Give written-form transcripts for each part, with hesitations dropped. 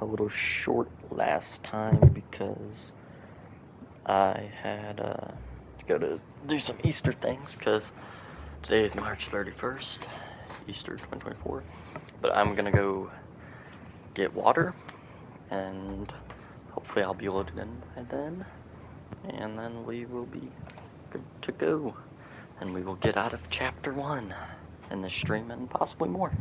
a little short last time because I had to go to do some Easter things because today is March 31st, Easter 2024. But I'm gonna go get water and hopefully I'll be loaded in by then. And then we will be good to go. And we will get out of Chapter 1 in this stream and possibly more.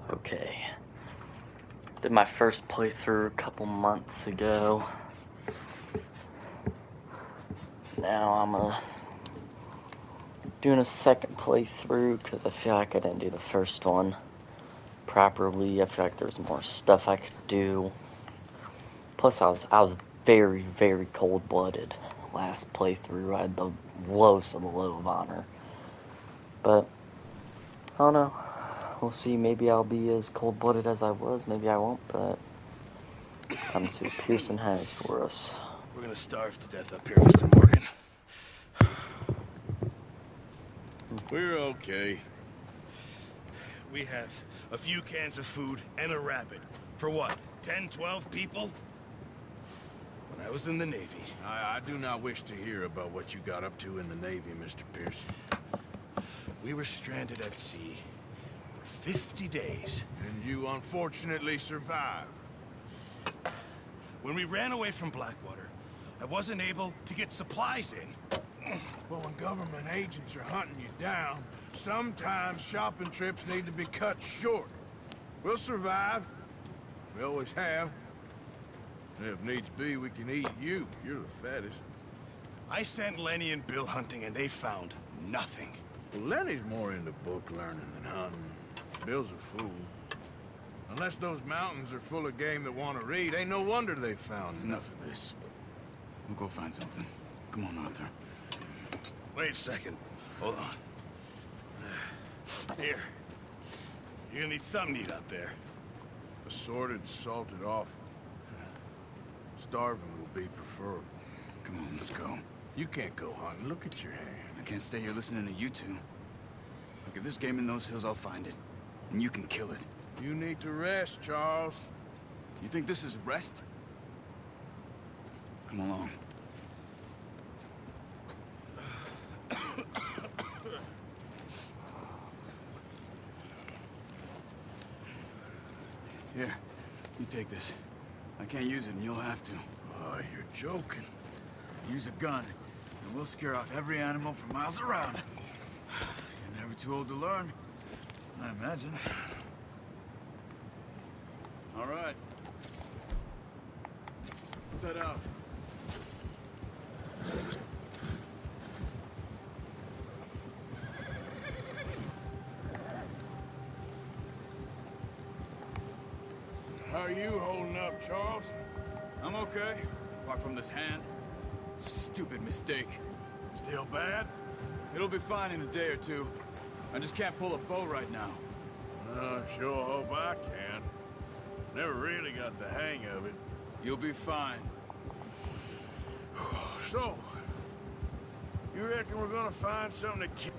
Okay, did my first playthrough a couple months ago. Now I'm doing a second playthrough because I feel like I didn't do the first one properly. I feel like there's more stuff I could do. Plus I was very, very cold-blooded last playthrough. I had the lowest of the low of honor. But I don't know. We'll see, maybe I'll be as cold-blooded as I was, maybe I won't, but time to see what Pearson has for us. We're gonna starve to death up here, Mr. Morgan. We're okay. We have a few cans of food and a rabbit. For what, 10, 12 people? When I was in the Navy. I do not wish to hear about what you got up to in the Navy, Mr. Pearson. We were stranded at sea. 50 days. And you unfortunately survived. When we ran away from Blackwater, I wasn't able to get supplies in. Well, when government agents are hunting you down, sometimes shopping trips need to be cut short. We'll survive. We always have. And if needs be, we can eat you. You're the fattest. I sent Lenny and Bill hunting, and they found nothing. Well, Lenny's more into book learning than hunting. Bill's a fool. Unless those mountains are full of game that want to read, ain't no wonder they found Enough of this. We'll go find something. Come on, Arthur. Wait a second. Hold on. Here. You're gonna need something to eat out there. Assorted, salted offal. Starving will be preferable. Come on, let's go. You can't go hunting. Look at your hand. I can't stay here listening to you two. Look, if there's game in those hills, I'll find it. And you can kill it. You need to rest, Charles. You think this is rest? Come along. Here, you take this. I can't use it, and you'll have to. Oh, you're joking. Use a gun, and we'll scare off every animal for miles around. You're never too old to learn, I imagine. All right. Set out. How are you holding up, Charles? I'm okay, apart from this hand. Stupid mistake. Still bad? It'll be fine in a day or two. I just can't pull a bow right now. I sure hope I can. Never really got the hang of it. You'll be fine. So, you reckon we're gonna find something to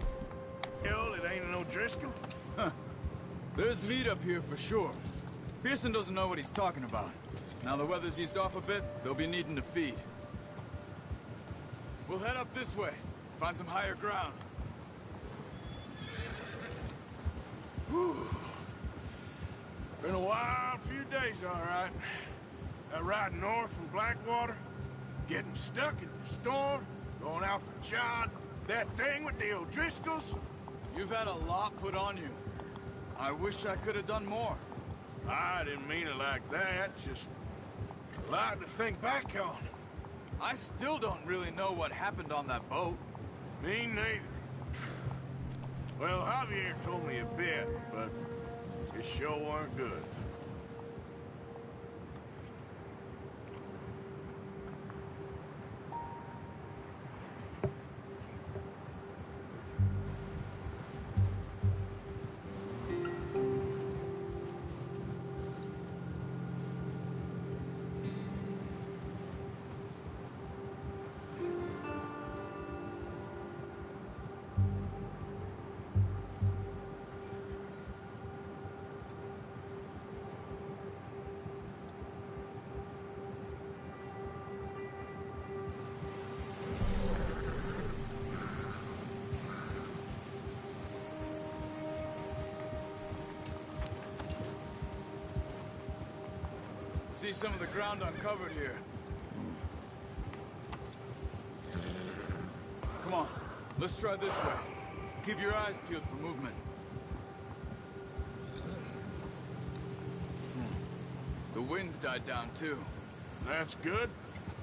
kill that ain't no Driscoll? Huh. There's meat up here for sure. Pearson doesn't know what he's talking about. Now the weather's eased off a bit, they'll be needing to feed. We'll head up this way, find some higher ground. Whew. Been a wild few days, all right. That ride north from Blackwater, getting stuck in the storm, going out for John, that thing with the O'Driscolls. You've had a lot put on you. I wish I could have done more. I didn't mean it like that, just a lot to think back on. I still don't really know what happened on that boat. Me neither. Well, Javier told me a bit, but it sure weren't good. See some of the ground uncovered here. Come on, let's try this way. Keep your eyes peeled for movement. The wind's died down too. That's good.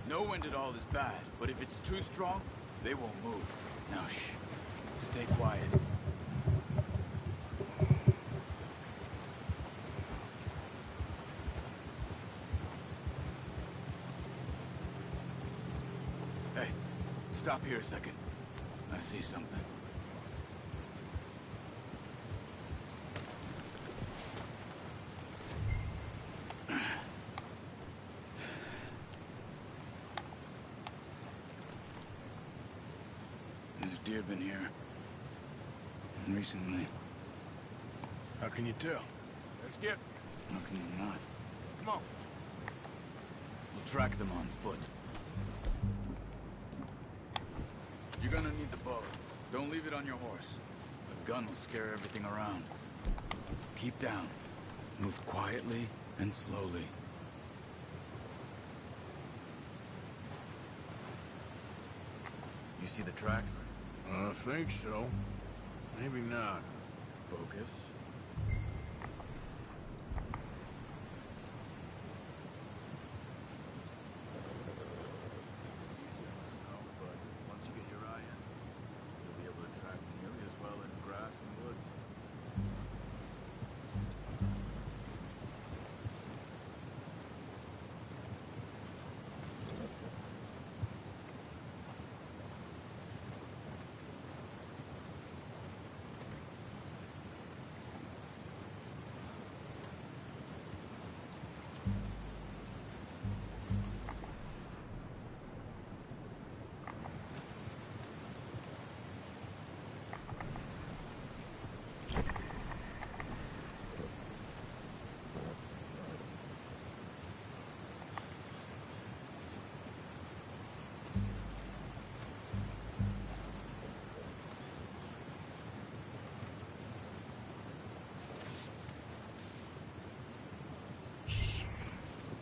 No wind at all is bad, but if it's too strong, they won't move. Now shh. Stay quiet. Hey, stop here a second. I see something. There's deer been here. Recently. How can you tell? Let's get... How can you not? Come on. We'll track them on foot. You're gonna need the bow. Don't leave it on your horse. A gun will scare everything around. Keep down. Move quietly and slowly. You see the tracks? I think so. Maybe not. Focus.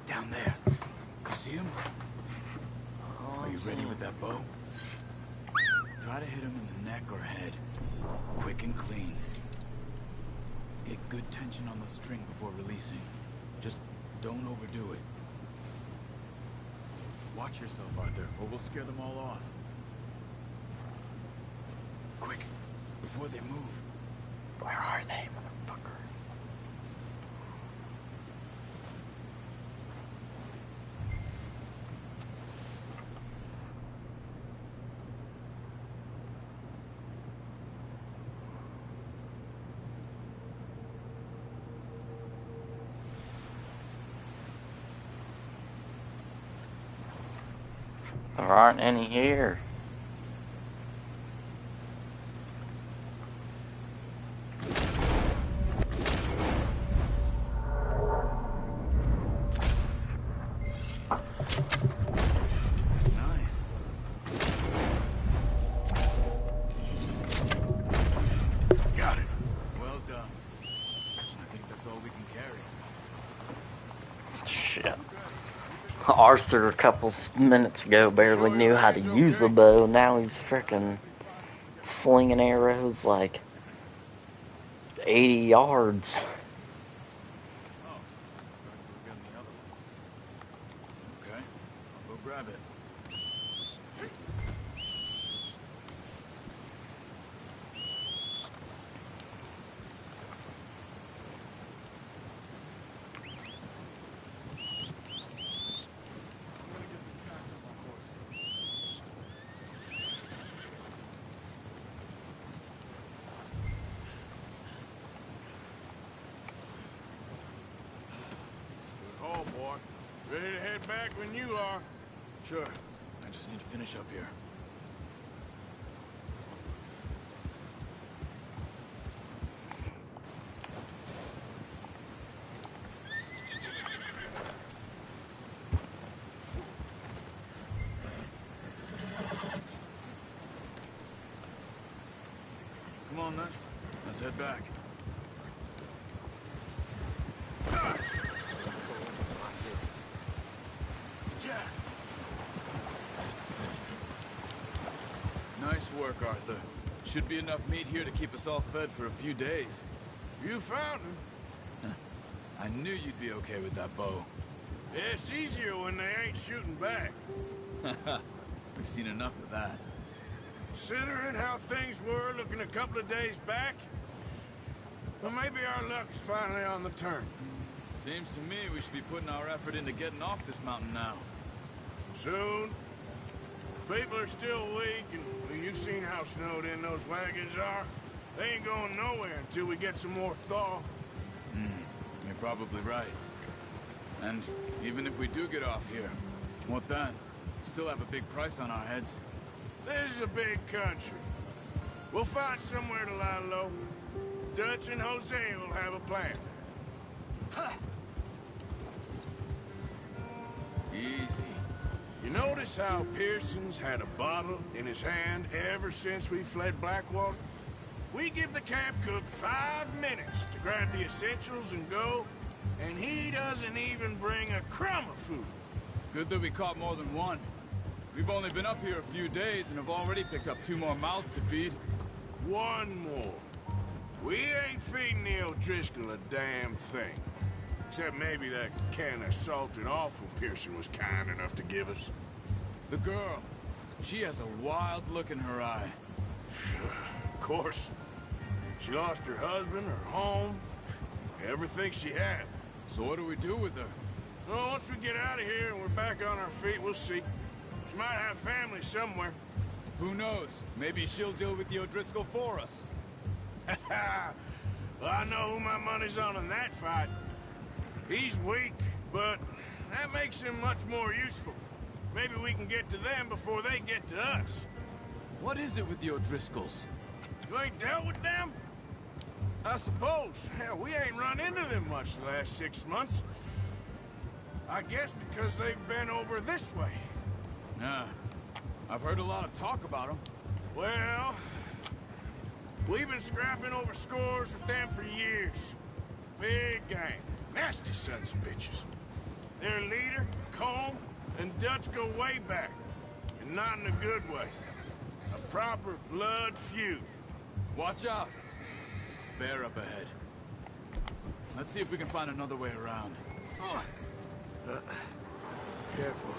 Down there. You see him? Are you ready with that bow? Try to hit him in the neck or head. Quick and clean. Get good tension on the string before releasing. Just don't overdo it. Watch yourself, Arthur, or we'll scare them all off. Quick, before they move. Where are they, motherfucker? There aren't any here. Nice. Got it. Well done. I think that's all we can carry. Shit. Arthur a couple minutes ago barely knew how to use the bow. Now he's frickin' slinging arrows like 80 yards. Okay, I'll go grab it. Oh, boy. Ready to head back when you are. Sure. I just need to finish up here. Come on, then. Let's head back. Nice work, Arthur. Should be enough meat here to keep us all fed for a few days. You found him. I knew you'd be okay with that bow. It's easier when they ain't shooting back. We've seen enough of that. Considering how things were looking a couple of days back, well, maybe our luck is finally on the turn. Seems to me we should be putting our effort into getting off this mountain now. Soon. People are still weak, and well, you've seen how snowed in those wagons are. They ain't going nowhere until we get some more thaw. You're probably right. And even if we do get off here, what then? Still have a big price on our heads. This is a big country. We'll find somewhere to lie low. Dutch and Jose will have a plan. Easy. You notice how Pearson's had a bottle in his hand ever since we fled Blackwater? We give the camp cook 5 minutes to grab the essentials and go, and he doesn't even bring a crumb of food. Good that we caught more than one. We've only been up here a few days and have already picked up 2 more mouths to feed. One more. We ain't feeding the O'Driscoll a damn thing. Except maybe that can of salted offal Pearson was kind enough to give us. The girl. She has a wild look in her eye. Of course. She lost her husband, her home, everything she had. So what do we do with her? Well, once we get out of here and we're back on our feet, we'll see. She might have family somewhere. Who knows? Maybe she'll deal with the O'Driscoll for us. Well, I know who my money's on in that fight. He's weak, but that makes him much more useful. Maybe we can get to them before they get to us. What is it with the O'Driscolls? You ain't dealt with them? I suppose. Hell, we ain't run into them much the last 6 months. I guess because they've been over this way. Yeah. I've heard a lot of talk about them. Well, we've been scrapping over scores with them for years. Big gang. Nasty sons of bitches. Their leader, Colm, and Dutch go way back. And not in a good way. A proper blood feud. Watch out. Bear up ahead. Let's see if we can find another way around. Careful.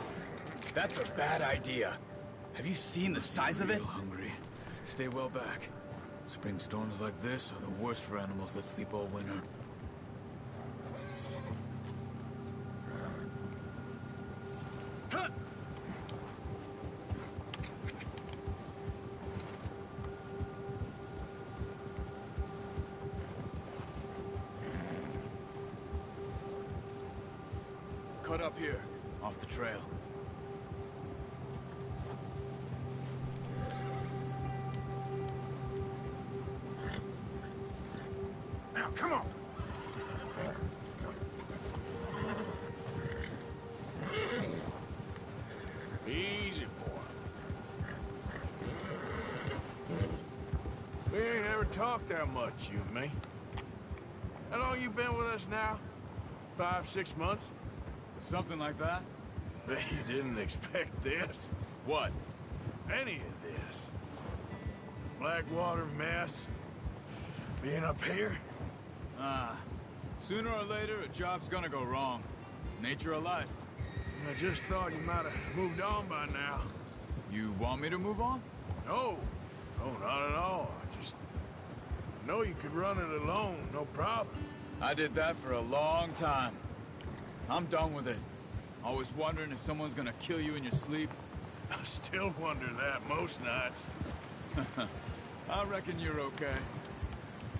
That's a bad idea. Have you seen the size of it? Hungry. Stay well back. Spring storms like this are the worst for animals that sleep all winter. Cut up here, off the trail. Now, come on. Easy, boy. We ain't ever talked that much, you and me. How long you been with us now? 5, 6 months? Something like that? Bet you didn't expect this. What? Any of this. Blackwater mess. Being up here. Ah. Sooner or later, a job's gonna go wrong. Nature of life. I just thought you might have moved on by now. You want me to move on? No. No, not at all. I just know you could run it alone, no problem. I did that for a long time. I'm done with it. Always wondering if someone's gonna kill you in your sleep. I still wonder that most nights. I reckon you're okay.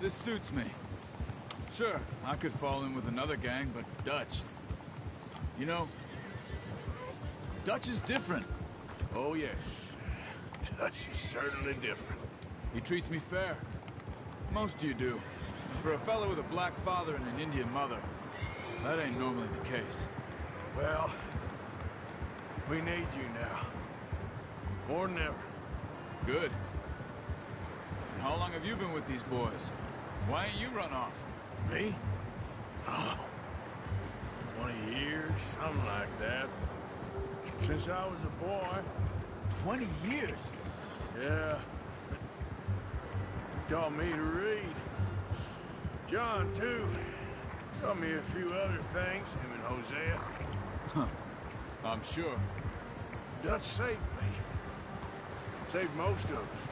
This suits me. Sure, I could fall in with another gang, but Dutch... You know, Dutch is different. Oh, yes. Dutch is certainly different. He treats me fair. Most of you do. And for a fellow with a black father and an Indian mother, that ain't normally the case. Well, we need you now. More than ever. Good. And how long have you been with these boys? Why ain't you run off? Me? Oh, 20 years, something like that. Since I was a boy. 20 years? Yeah. Taught me to read. John, too. Taught me a few other things, him and Hosea. Huh. I'm sure. Dutch saved me. Saved most of us.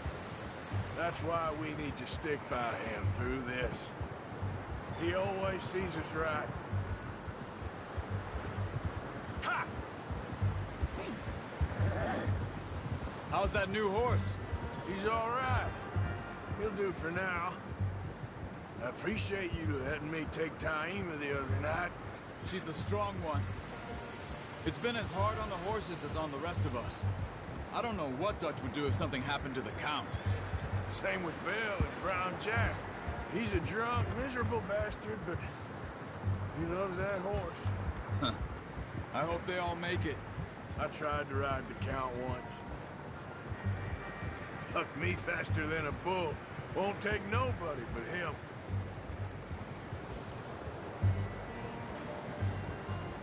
That's why we need to stick by him through this. He always sees us right. Ha! How's that new horse? He's all right. He'll do for now. I appreciate you letting me take Taima the other night. She's the strong one. It's been as hard on the horses as on the rest of us. I don't know what Dutch would do if something happened to the Count. Same with Bill and Brown Jack. He's a drunk, miserable bastard, but he loves that horse. Huh. I hope they all make it. I tried to ride the Count once. Bucked me faster than a bull. Won't take nobody but him.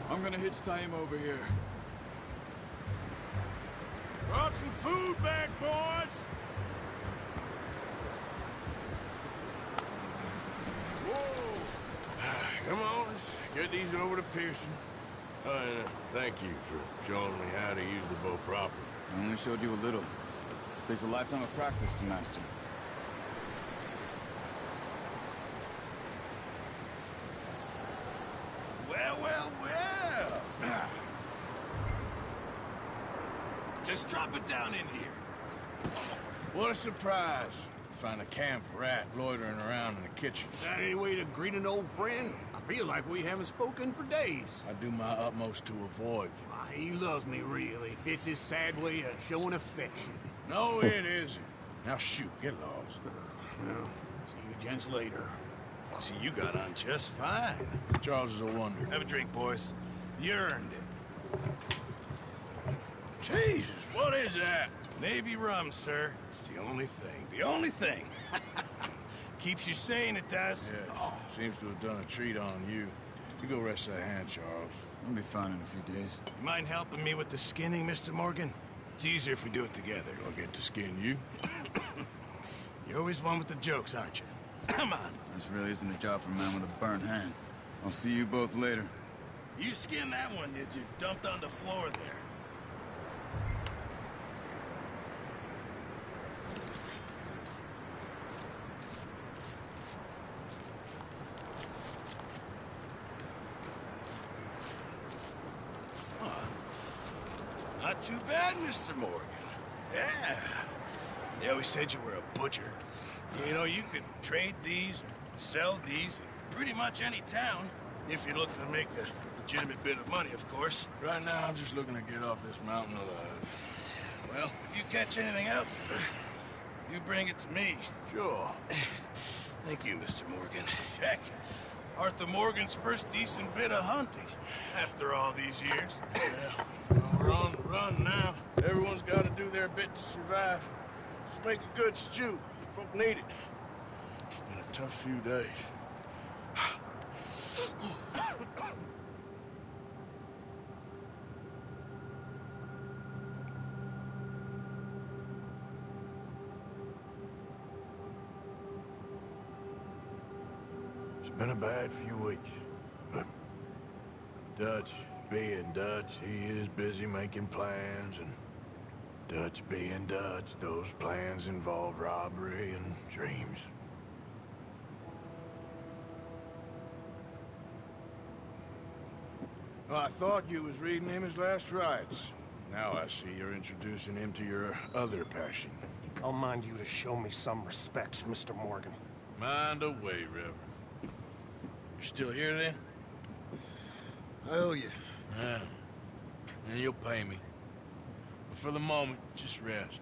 I'm gonna hitch Taima over here. Brought some food back, boys! Whoa! Come on, let's get these over to Pearson. And thank you for showing me how to use the bow properly. I only showed you a little. Takes a lifetime of practice to master. Well, well, well! Just drop it down in here. What a surprise. Find a camp rat loitering around in the kitchen. That any way to greet an old friend? I feel like we haven't spoken for days. I do my utmost to avoid you. Ah, he loves me, really. It's his sad way of showing affection. No, it isn't. Now shoot, get lost. Well, see you gents later. See, you got on just fine. Charles is a wonder. Have a drink, boys. You earned it. Jesus, what is that? Navy rum, sir. It's the only thing. The only thing. Keeps you sane, it does. Yes, seems to have done a treat on you. You go rest that hand, Charles. I'll be fine in a few days. You mind helping me with the skinning, Mr. Morgan? It's easier if we do it together. I'll get to skin you. You're always one with the jokes, aren't you? Come on. This really isn't a job for a man with a burnt hand. I'll see you both later. You skinned that one that you dumped on the floor there. Not too bad, Mr. Morgan. Yeah. They always said you were a butcher. You know, you could trade these, or sell these, in pretty much any town, if you're looking to make a legitimate bit of money, of course. Right now, I'm just looking to get off this mountain alive. Well, if you catch anything else, you bring it to me. Sure. Thank you, Mr. Morgan. Heck, Arthur Morgan's first decent bit of hunting, after all these years. Yeah. Well, we're on the run now. Everyone's got to do their bit to survive. Just make a good stew. Folk need it. It's been a tough few days. Been a bad few weeks, but Dutch being Dutch, he is busy making plans, and Dutch being Dutch, those plans involve robbery and dreams. Well, I thought you was reading him his last rites. Now I see you're introducing him to your other passion. I'll mind you to show me some respect, Mr. Morgan. Mind away, Reverend. You're still here, then? I owe you. Yeah. And you'll pay me. But for the moment, just rest.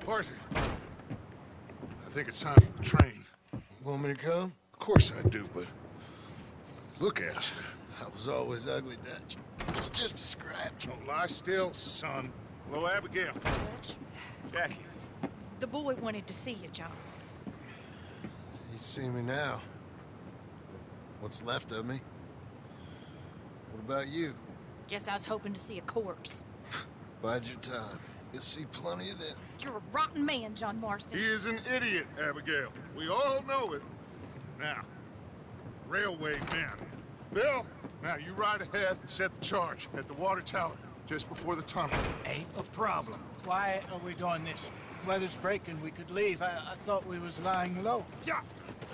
Arthur, I think it's time for the train. Want me to come? Of course I do, but look at us. I was always ugly, Dutch. It's just a scratch. Don't lie still, son. Hello, Abigail. Jackie. The boy wanted to see you, John. He'd see me now. What's left of me? What about you? Guess I was hoping to see a corpse. Bide your time. You'll see plenty of them. You're a rotten man, John Marston. He is an idiot, Abigail. We all know it. Now, railway men. Bill, now you ride ahead and set the charge at the water tower just before the tunnel. Ain't a problem. Why are we doing this? Weather's breaking. We could leave. I thought we was lying low. Yeah,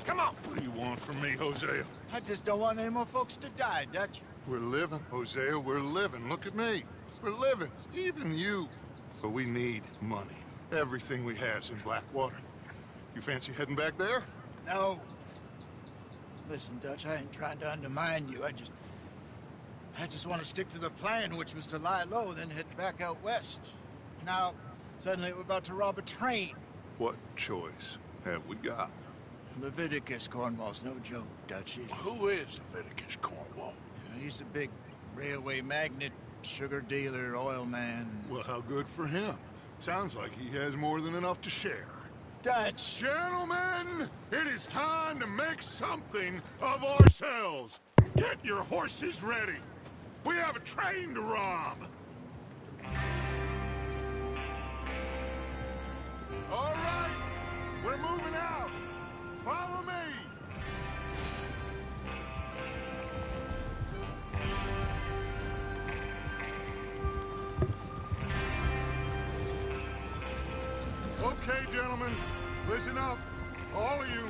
come on. What do you want from me, Hosea? I just don't want any more folks to die, Dutch. We're living, Hosea. We're living. Look at me. We're living. Even you. But we need money. Everything we has in Blackwater. You fancy heading back there? No. Listen, Dutch, I ain't trying to undermine you. I just want to stick to the plan, which was to lie low, then head back out west. Now, suddenly we're about to rob a train. What choice have we got? Leviticus Cornwall's no joke, Dutch. Who is Leviticus Cornwall? He's a big railway magnate, sugar dealer, oil man. Well, how good for him. Sounds like he has more than enough to share. Dutch! Gentlemen, it is time to make something of ourselves. Get your horses ready. We have a train to rob. All right, we're moving out. Follow me. Okay, gentlemen, listen up, all of you.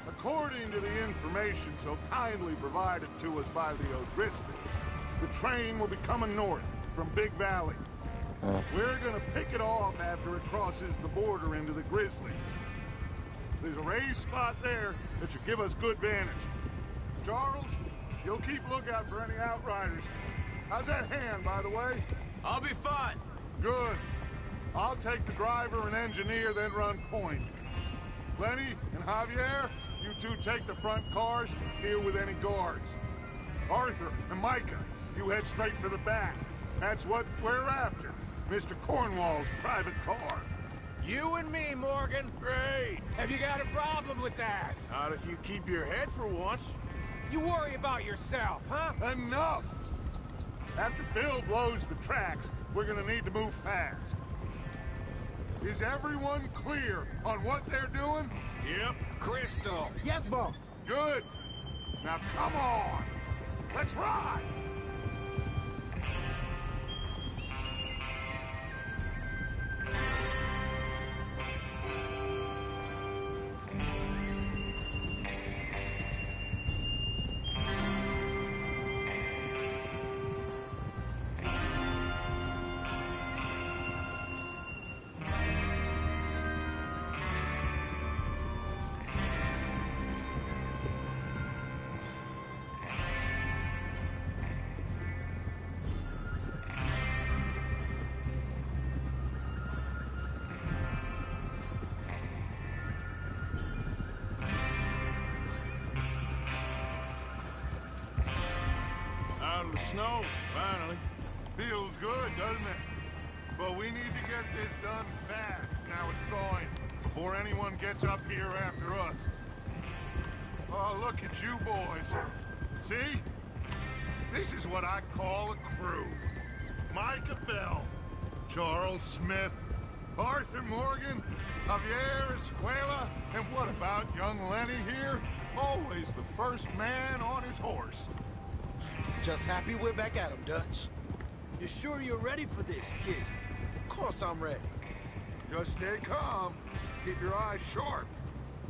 According to the information so kindly provided to us by the O'Driscolls, the train will be coming north from Big Valley. We're gonna pick it off after it crosses the border into the Grizzlies. There's a raised spot there that should give us good vantage. Charles, you'll keep lookout for any outriders. How's that hand, by the way? I'll be fine. Good. I'll take the driver and engineer, then run point. Lenny and Javier, you two take the front cars, deal with any guards. Arthur and Micah, you head straight for the back. That's what we're after. Mr. Cornwall's private car. You and me, Morgan. Great. Have you got a problem with that? Not if you keep your head for once. You worry about yourself, huh? Enough! After Bill blows the tracks, we're gonna need to move fast. Is everyone clear on what they're doing? Yep. Crystal. Yes, boss. Good. Now come on. Let's ride. Out of the snow, finally. Feels good, doesn't it? But we need to get this done fast. Now it's thawing, before anyone gets up here after us. Oh, look at you boys. See? This is what I call a crew. Micah Bell, Charles Smith, Arthur Morgan, Javier Escuela, and what about young Lenny here? Always the first man on his horse. Just happy we're back at him, Dutch. You sure you're ready for this, kid? Of course I'm ready. Just stay calm. Keep your eyes sharp.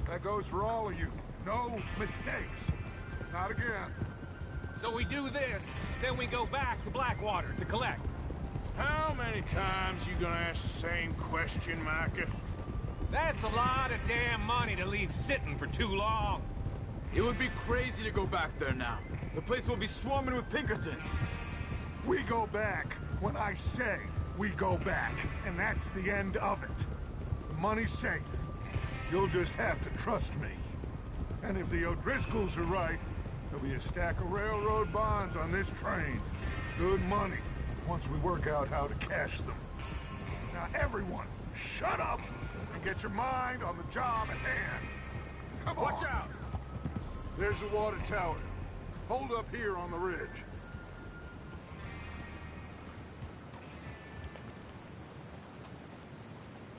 That goes for all of you. No mistakes. Not again. So we do this, then we go back to Blackwater to collect. How many times you gonna ask the same question, Micah? That's a lot of damn money to leave sitting for too long. It would be crazy to go back there now. The place will be swarming with Pinkertons. We go back when I say we go back, and that's the end of it. The money's safe. You'll just have to trust me. And if the O'Driscolls are right, there'll be a stack of railroad bonds on this train. Good money, once we work out how to cash them. Now everyone, shut up and get your mind on the job at hand. Come on. Watch out! There's the water tower. Hold up here on the ridge.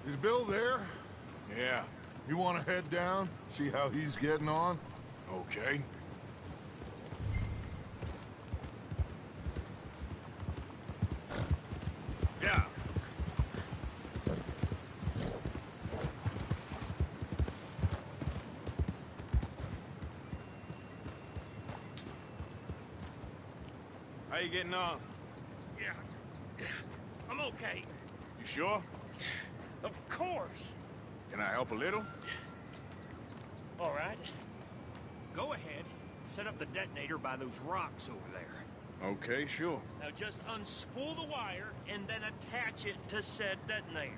Is Bill there? Yeah. You want to head down, see how he's getting on? Okay. Yeah. How you getting on? Yeah, I'm okay. You sure? Of course. Can I help a little? All right. Go ahead. Set up the detonator by those rocks over there. Okay, sure. Now just unspool the wire and then attach it to said detonator.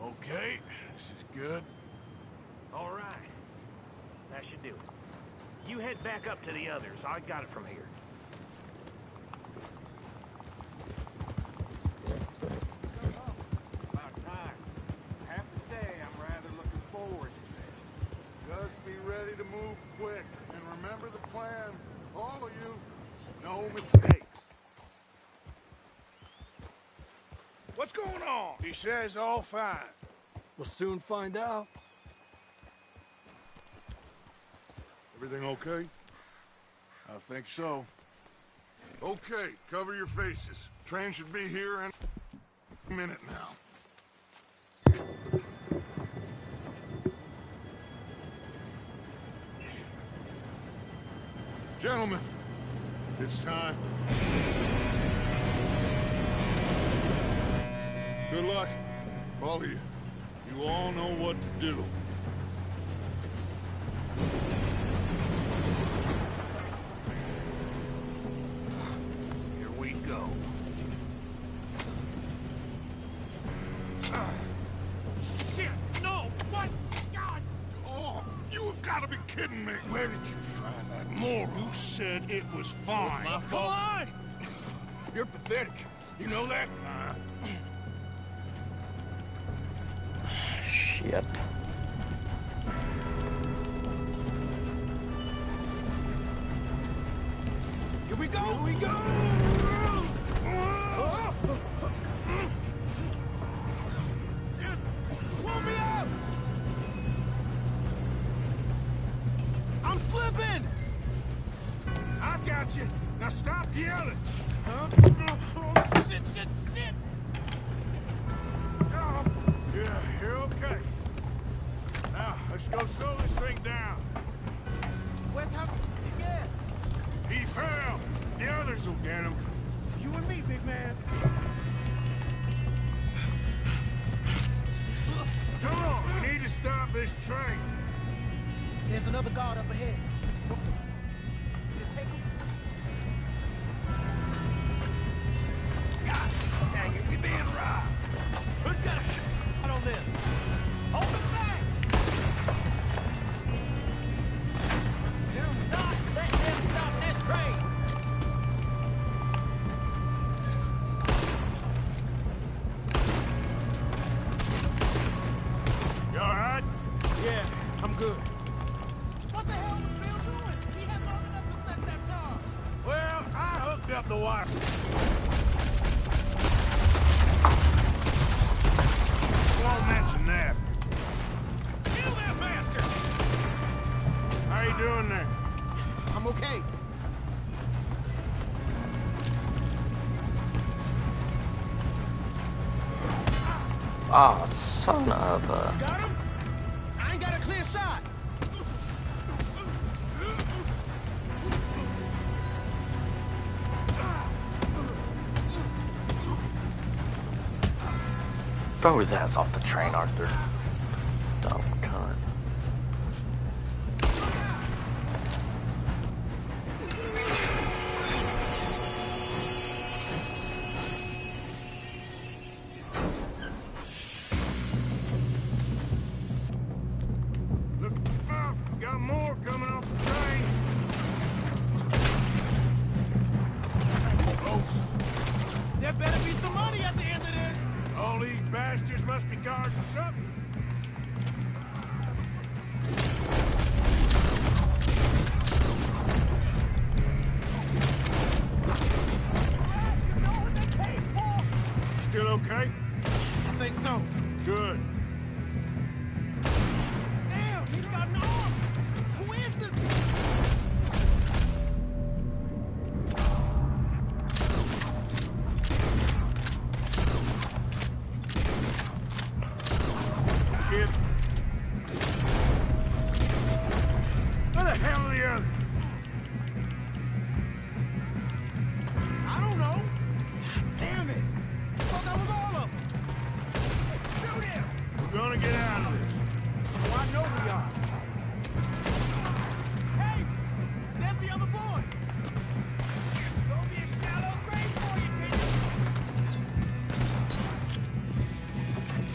Okay, this is good. All right. That should do it. You head back up to the others. I got it from here. About time. I have to say, I'm rather looking forward to this. Just be ready to move quick. And remember the plan. All of you, no mistakes. What's going on? He says all fine. We'll soon find out. Everything okay? I think so. Okay, cover your faces. Train should be here in a minute now. Gentlemen, it's time. Good luck, all of you. You all know what to do. Here we go. Shit! No! What? God! Oh, you have got to be kidding me. Where did you find that moral? You said it was fine. My fault. Come on! You're pathetic. You know that? Shit. Here we go! Here we go! Pull me up! I'm slipping! I've got you. Now stop yelling. Huh? Shit, shit, shit! Yeah, you're okay. Now, let's go slow this thing down. Where's Humphrey? Yeah, He fell. The others will get him. you and me, big man. Come on, we need to stop this train. There's another guard up ahead. You take him? good. What the hell was Bill doing? He had long enough to set that charge. Well, I hooked up the wire. Won't mention that. Kill that bastard! How you doing there? I'm okay. Ah, son of a... Got him? I ain't got a clear shot. Throw his ass off the train, Arthur. Dumb cunt. Look out! Got more coming off the train. Close. There better be some money at the end of this. All these bastards must be guarding something. You know what they paid for? Still okay? I think so. Good. Damn, he's got an arm. Who is this? Kid. Where the hell are the others? I don't know. Damn it. I thought that was all of them. Shoot him. We're gonna get out of this. Oh, I know we are. Hey, there's the other boys. Gonna be a shallow grave for you,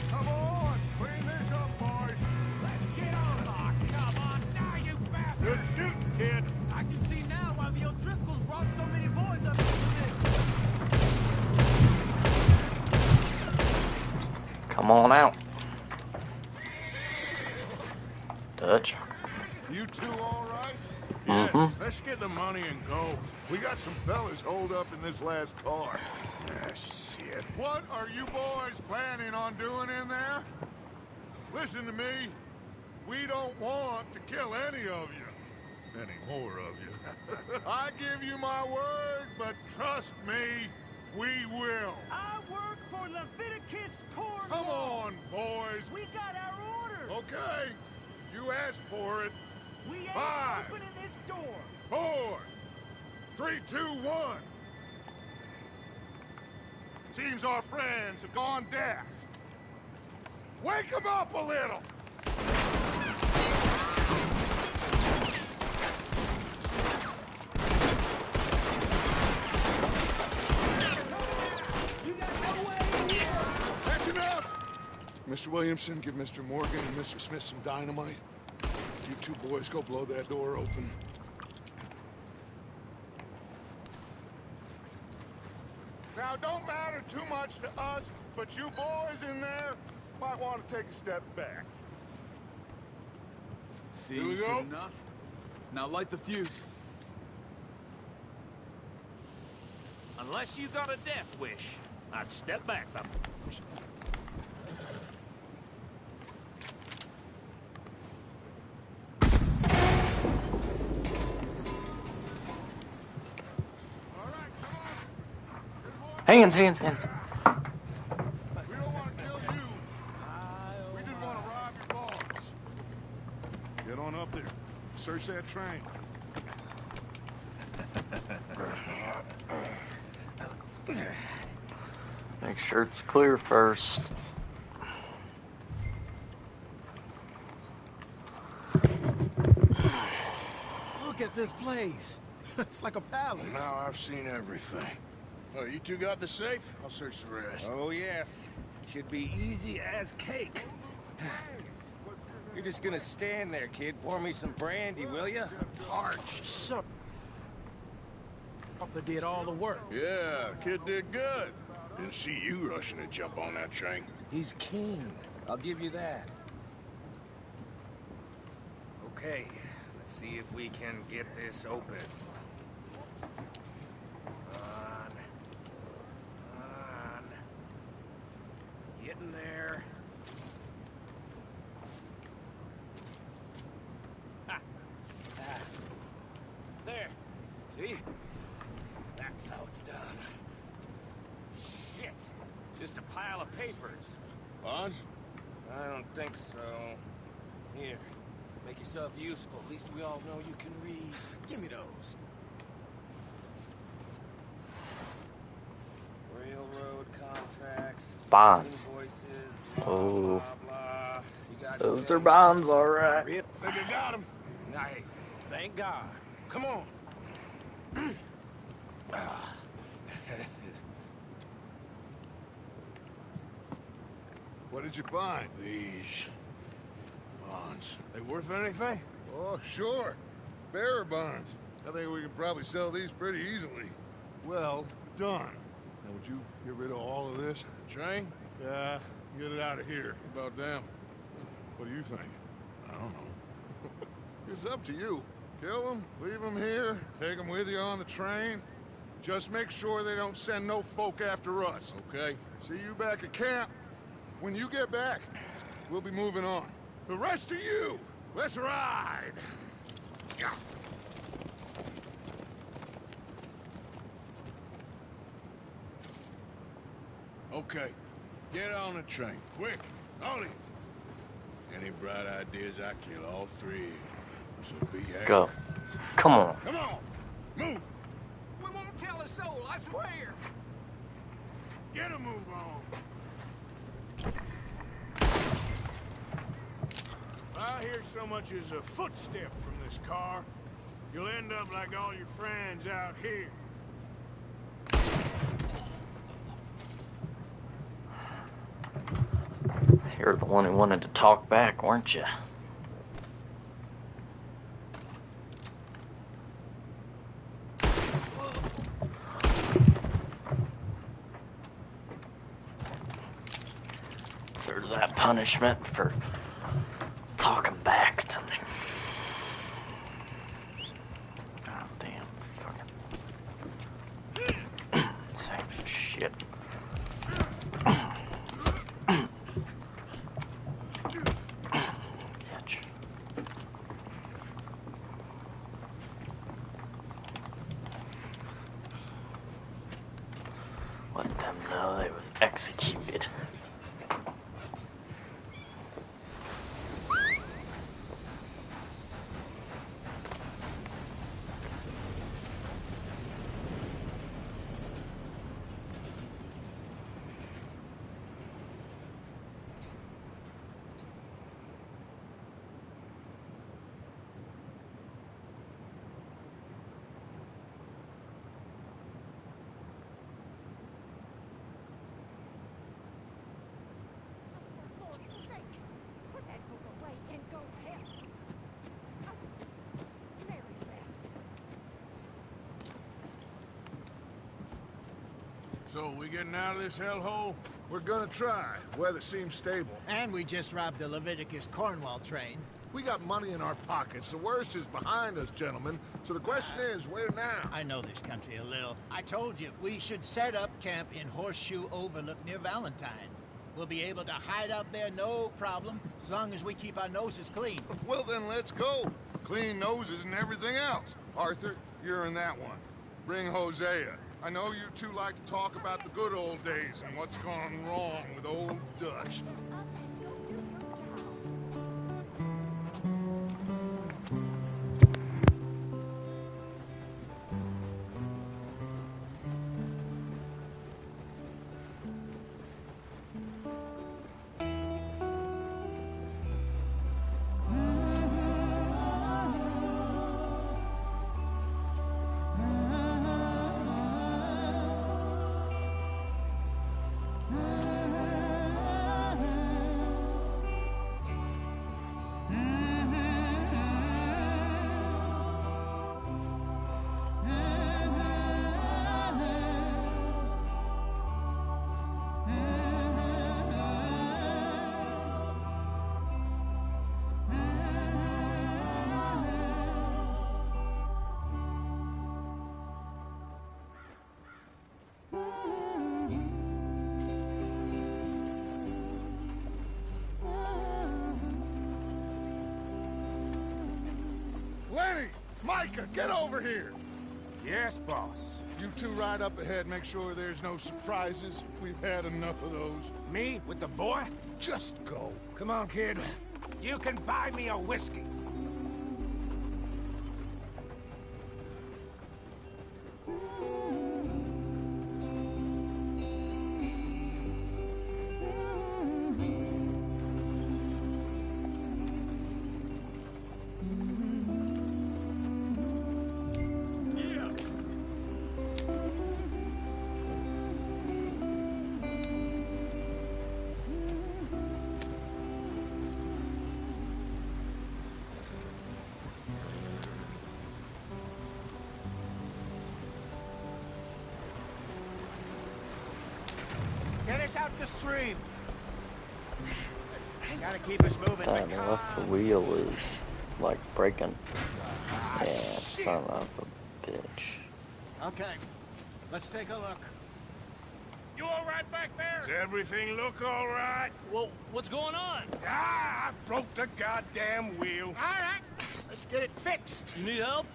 Come on, clean this up, boys. Let's get on. Oh, come on now, you bastard. Good shooting, kid. I can see now why the O'Driscolls brought so many boys up here for this. Come on out. Dutch. You two all right? Yes, Mhm. let's get the money and go. We got some fellas holed up in this last car. Ah, shit. What are you boys planning on doing in there? Listen to me. We don't want to kill any of you. Any more of you. I give you my word, but trust me, we will. I work for Leviticus Corps. Come on, boys. We got our orders. Okay, you asked for it. We ain't 5, opening this door. 4, 3, 2, 1. Seems our friends have gone deaf. Wake them up a little. You got no way in here. That's enough. Mr. Williamson, give Mr. Morgan and Mr. Smith some dynamite. You two boys go blow that door open. Now, don't matter too much to us, but you boys in there might want to take a step back. Seems go. good enough. Now light the fuse. Unless you got a death wish, I'd step back from it. Hands. We don't want to kill you. We just want to rob your boss. Get on up there. Search that train. Make sure it's clear first. Look at this place. It's like a palace. Now I've seen everything. Oh, you two got the safe? I'll search the rest. Oh, yes. Should be easy as cake. You're just gonna stand there, kid. Pour me some brandy, will ya? Arch. So they did all the work. Yeah, kid did good. Didn't see you rushing to jump on that train. He's keen. I'll give you that. Okay, let's see if we can get this open. On. Getting there. Ha. There. See? That's how it's done. Shit. Just a pile of papers. Bonds? I don't think so. Here. Make yourself useful. At least we all know you can read. Give me those. Railroad contracts. Bonds. Invoices. Blah, Oh. blah, blah. You got Those things. are bonds, alright. Rip, think I got him. Nice. Thank God. Come on. What did you find? These bonds. They worth anything? Oh, sure. Bearer bonds. I think we can probably sell these pretty easily. Well done. Now, would you get rid of all of this? Train? Yeah, get it out of here. About damn. What do you think? I don't know. It's up to you. Kill them, leave them here, take them with you on the train. Just make sure they don't send no folk after us. Okay. See you back at camp. When you get back, we'll be moving on. The rest of you, let's ride! Yeah. Okay. Get on the train. Quick. All of you. Any bright ideas, I kill all three. So behave. Go. Come on. Come on. Move. We won't tell a soul, I swear. Get a move on. If I hear so much as a footstep from this car, you'll end up like all your friends out here. You're the one who wanted to talk back, weren't you? There's that punishment for talking back to me. God damn. Fucking. Same shit. Catch. Let them know they was executed. For Lord's sake, put that book away and go help. Oh, Mary left. So, we getting out of this hellhole? We're gonna try. Weather seems stable. And we just robbed the Leviticus Cornwall train. We got money in our pockets. The worst is behind us, gentlemen. So the question is, where now? I know this country a little. I told you, we should set up camp in Horseshoe Overlook near Valentine. We'll be able to hide out there no problem, as long as we keep our noses clean. Well, then let's go. Clean noses and everything else. Arthur, you're in that one. Bring Hosea. I know you two like to talk about the good old days and what's gone wrong with old Dutch. Micah, get over here! Yes, boss. You two ride up ahead, make sure there's no surprises. We've had enough of those. Me with the boy? Just go. Come on, kid. You can buy me a whiskey. Get us out the stream. Gotta keep us moving. The left wheel is like breaking. Yeah, son of a bitch. Okay, let's take a look. You all right back there? Does everything look all right? Well, what's going on? Ah, I broke the goddamn wheel. All right, let's get it fixed. You need help?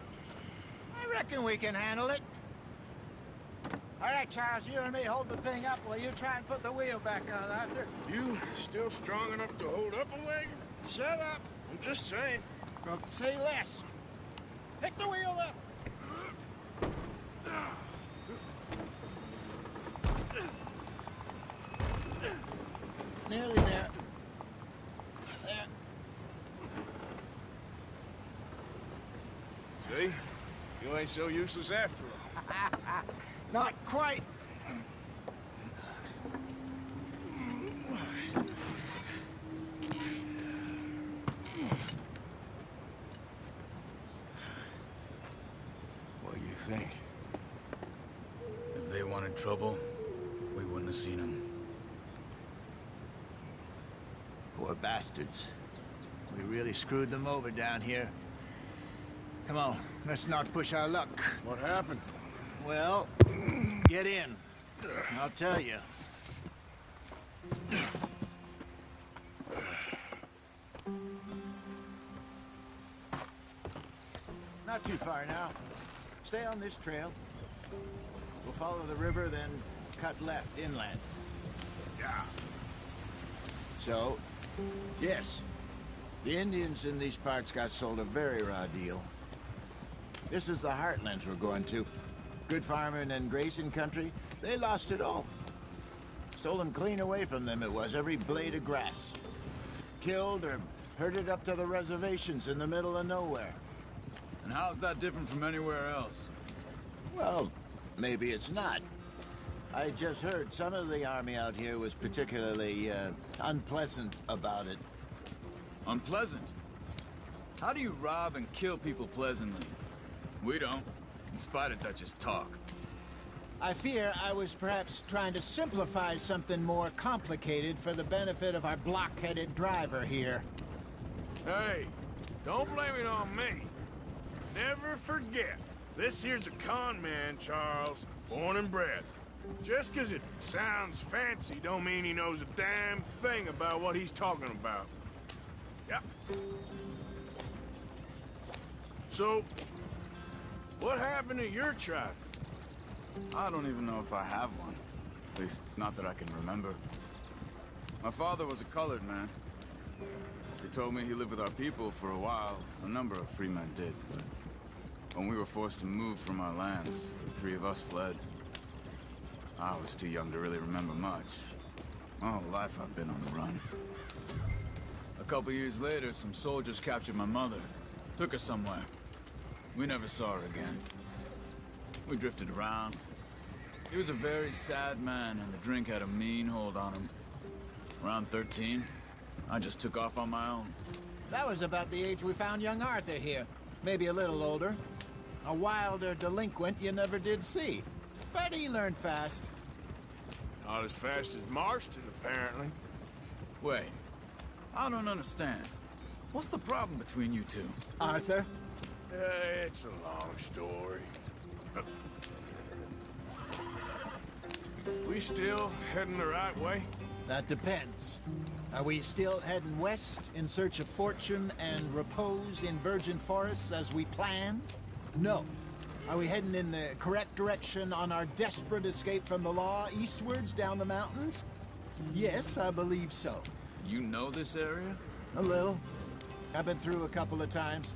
I reckon we can handle it. All right, Charles, you and me hold the thing up while you try and put the wheel back on, Arthur. You still strong enough to hold up a wagon? Shut up. I'm just saying. Well, say less. Pick the wheel up. Nearly there. There. See? You ain't so useless after all. Not quite. What do you think? If they wanted trouble, we wouldn't have seen them. Poor bastards. We really screwed them over down here. Come on, let's not push our luck. What happened? Well, get in. I'll tell you. Not too far now. Stay on this trail. We'll follow the river, then cut left inland. Yeah. So, yes, the Indians in these parts got sold a very raw deal. This is the heartlands we're going to. Good farming and grazing country, they lost it all. Stolen clean away from them it was, every blade of grass. Killed or herded up to the reservations in the middle of nowhere. And how's that different from anywhere else? Well, maybe it's not. I just heard some of the army out here was particularly, unpleasant about it. Unpleasant? How do you rob and kill people pleasantly? We don't, in spite of Dutch's talk. I fear I was perhaps trying to simplify something more complicated for the benefit of our block-headed driver here. Hey, don't blame it on me. Never forget, this here's a con man, Charles, born and bred. Just 'cause it sounds fancy don't mean he knows a damn thing about what he's talking about. Yeah. So, what happened to your tribe? I don't even know if I have one. At least, not that I can remember. My father was a colored man. He told me he lived with our people for a while. A number of free men did, but when we were forced to move from our lands, the three of us fled. I was too young to really remember much. My whole life I've been on the run. A couple years later, some soldiers captured my mother. Took her somewhere. We never saw her again. We drifted around. He was a very sad man, and the drink had a mean hold on him. Around 13, I just took off on my own. That was about the age we found young Arthur here. Maybe a little older. A wilder delinquent you never did see. But he learned fast. Not as fast as Marston, apparently. Wait, I don't understand. What's the problem between you two? Arthur? It's a long story. We still heading the right way? That depends. Are we still heading west in search of fortune and repose in virgin forests as we planned? No. Are we heading in the correct direction on our desperate escape from the law eastwards down the mountains? Yes, I believe so. You know this area? A little. I've been through a couple of times.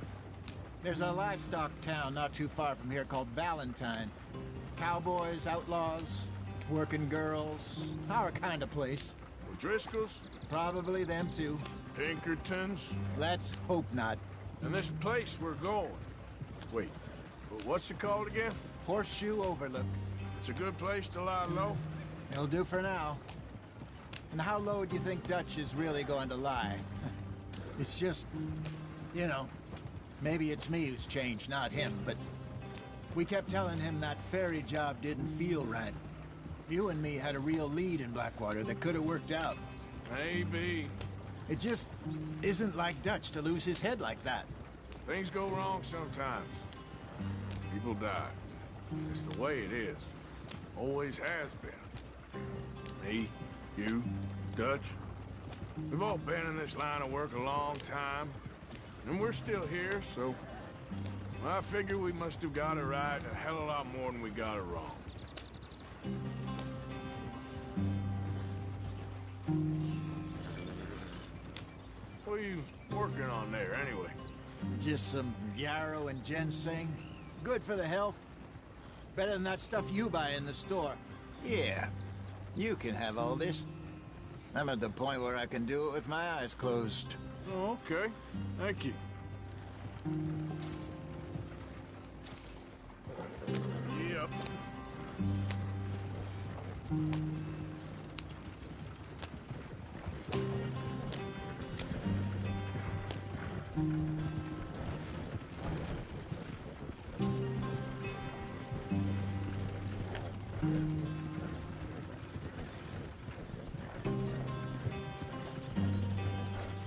There's a livestock town not too far from here called Valentine. Cowboys, outlaws, working girls, our kind of place. O'Driscolls? Probably them too. Pinkertons? Let's hope not. And this place we're going. Wait, what's it called again? Horseshoe Overlook. It's a good place to lie low? It'll do for now. And how low do you think Dutch is really going to lie? It's just, you know, maybe it's me who's changed, not him, but we kept telling him that ferry job didn't feel right. You and me had a real lead in Blackwater that could have worked out. Maybe. It just isn't like Dutch to lose his head like that. Things go wrong sometimes. People die. It's the way it is. Always has been. Me, you, Dutch. We've all been in this line of work a long time. And we're still here, so... I figure we must have got it right a hell of a lot more than we got it wrong. What are you working on there, anyway? Just some yarrow and ginseng. Good for the health. Better than that stuff you buy in the store. Yeah, you can have all this. I'm at the point where I can do it with my eyes closed. Oh, okay. Thank you. Yep.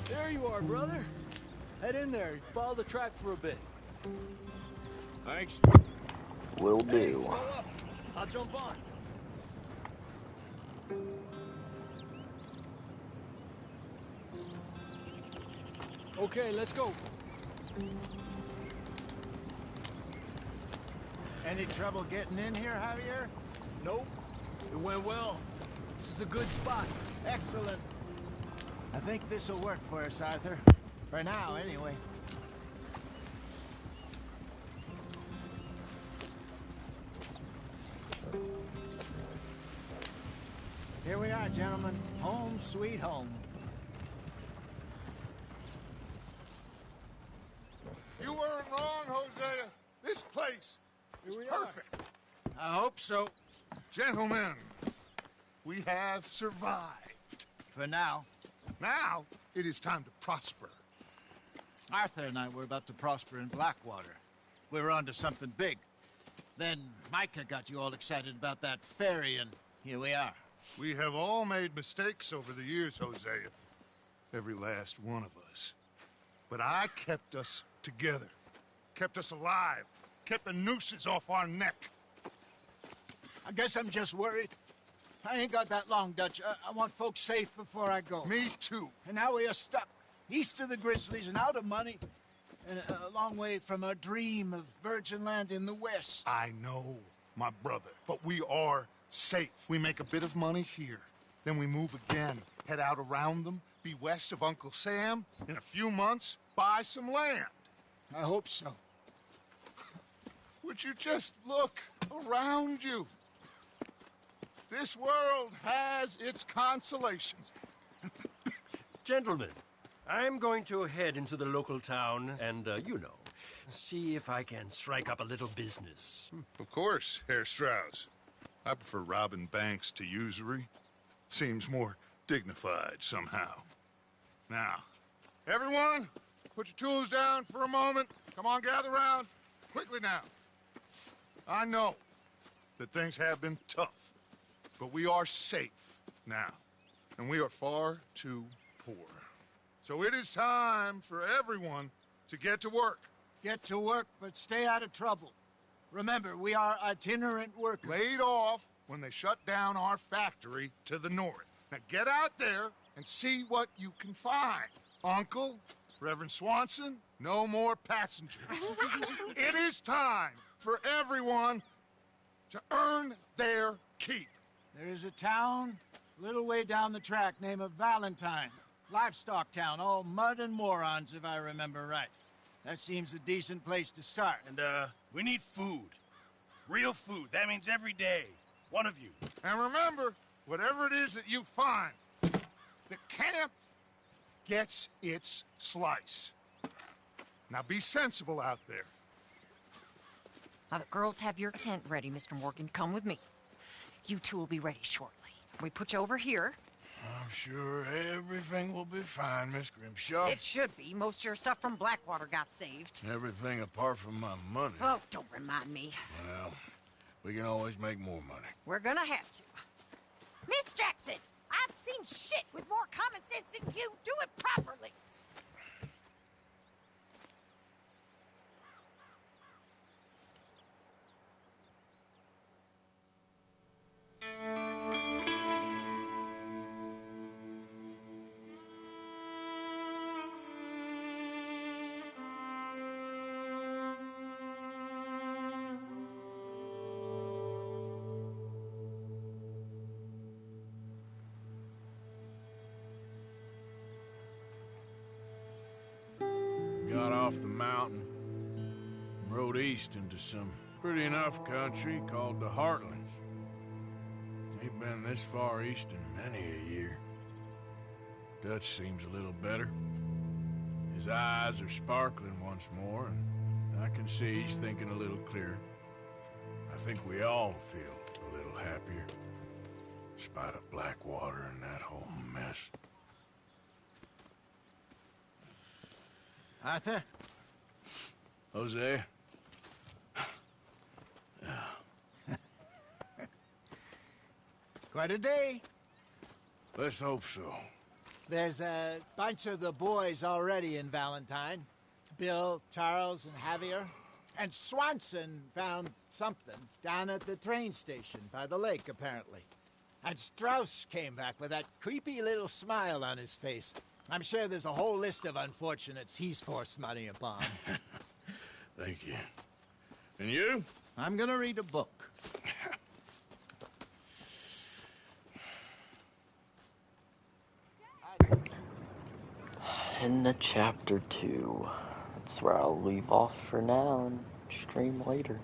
There you are, brother. Head in there. Follow the track for a bit. Thanks. Will Hey, do. slow up. I'll jump on. Okay, let's go. Any trouble getting in here, Javier? Nope. It went well. This is a good spot. Excellent. I think this'll work for us, Arthur. For now, anyway. Here we are, gentlemen. Home sweet home. You weren't wrong, Hosea. This place is perfect. I hope so. Gentlemen, we have survived. For now. Now, it is time to prosper. Arthur and I were about to prosper in Blackwater. We were onto something big. Then Micah got you all excited about that ferry, and here we are. We have all made mistakes over the years, Hosea. Every last one of us. But I kept us together. Kept us alive. Kept the nooses off our neck. I guess I'm just worried. I ain't got that long, Dutch. I want folks safe before I go. Me too. And now we are stuck, east of the Grizzlies and out of money, and a long way from our dream of virgin land in the west. I know, my brother, but we are safe. We make a bit of money here, then we move again, head out around them, be west of Uncle Sam, in a few months, buy some land. I hope so. Would you just look around you? This world has its consolations. Gentlemen, I'm going to head into the local town and, see if I can strike up a little business. Of course, Herr Strauss. I prefer robbing banks to usury. Seems more dignified somehow. Now, everyone, put your tools down for a moment. Come on, gather round. Quickly now. I know that things have been tough, but we are safe now, and we are far too poor. So it is time for everyone to get to work. Get to work, but stay out of trouble. Remember, we are itinerant workers. Laid off when they shut down our factory to the north. Now get out there and see what you can find. Uncle, Reverend Swanson, no more passengers. It is time for everyone to earn their keep. There is a town a little way down the track named Valentine. Livestock town, all mud and morons, if I remember right. That seems a decent place to start. And, we need food. Real food. That means every day. One of you. And remember, whatever it is that you find, the camp gets its slice. Now be sensible out there. Now the girls have your tent ready, Mr. Morgan. Come with me. You two will be ready shortly. We put you over here. I'm sure everything will be fine, Miss Grimshaw. It should be. Most of your stuff from Blackwater got saved. Everything apart from my money. Oh, don't remind me. Well, we can always make more money. We're gonna have to. Miss Jackson, I've seen shit with more common sense than you. Do it properly. Got off the mountain and rode east into some pretty enough country called the Heartlands. Ain't been this far east in many a year. Dutch seems a little better. His eyes are sparkling once more, and I can see he's thinking a little clearer. I think we all feel a little happier, in spite of Blackwater and that whole mess. Arthur? Jose? Quite a day. Let's hope so. There's a bunch of the boys already in Valentine. Bill, Charles, and Javier. And Swanson found something down at the train station by the lake, apparently. And Strauss came back with that creepy little smile on his face. I'm sure there's a whole list of unfortunates he's forced money upon. Thank you. And you? I'm gonna read a book. In the chapter 2. That's where I'll leave off for now and stream later.